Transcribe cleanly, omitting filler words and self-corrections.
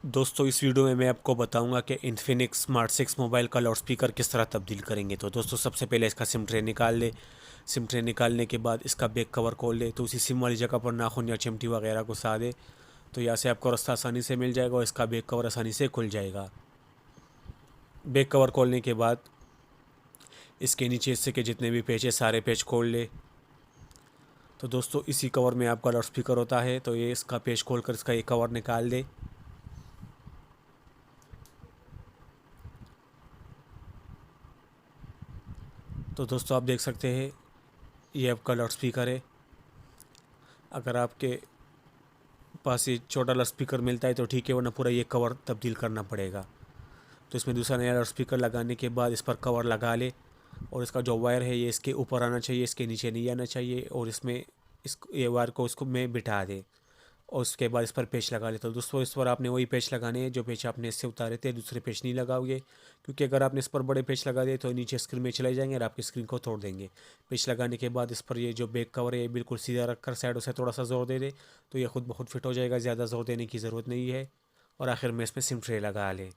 दोस्तों इस वीडियो में मैं आपको बताऊंगा कि इन्फिनिक्स स्मार्ट 6 मोबाइल का लाउड स्पीकर किस तरह तब्दील करेंगे। तो दोस्तों सबसे पहले इसका सिम ट्रे निकाल ले। सिम ट्रे निकालने के बाद इसका बैक कवर खोल ले, तो उसी सिम वाली जगह पर नाखून या चिमटी वगैरह घुसा दे, तो यहाँ से आपको रास्ता आसानी से मिल जाएगा और इसका बैक कवर आसानी से खुल जाएगा। बैक कवर खोलने के बाद इसके नीचे हिस्से के जितने भी पेच है सारे पेच खोल ले। तो दोस्तों इसी कवर में आपका लाउड स्पीकर होता है, तो ये इसका पेच खोल कर इसका ये कवर निकाल दे। तो दोस्तों आप देख सकते हैं ये आपका लाउड स्पीकर है। अगर आपके पास ये छोटा लाउड स्पीकर मिलता है तो ठीक है, वरना पूरा ये कवर तब्दील करना पड़ेगा। तो इसमें दूसरा नया लाउड स्पीकर लगाने के बाद इस पर कवर लगा ले, और इसका जो वायर है ये इसके ऊपर आना चाहिए, इसके नीचे नहीं आना चाहिए, और इसमें इस ये वायर को इसको में बिठा दे और उसके बाद इस पर पेच लगा ले। तो दोस्तों इस पर आपने वही पेच लगाने हैं जो पेच आपने इससे उतारे थे, दूसरे पेच नहीं लगाओगे, क्योंकि अगर आपने इस पर बड़े पेच लगा दिए तो नीचे स्क्रीन में चले जाएंगे और आपकी स्क्रीन को तोड़ देंगे। पेच लगाने के बाद इस पर ये जो बैक कवर है ये बिल्कुल सीधा रखकर साइडों से थोड़ा सा जोर दे दे, तो ये खुद ब खुद फिट हो जाएगा, ज़्यादा जोर देने की ज़रूरत नहीं है। और आखिर में इसमें सिम ट्रे लगा ले।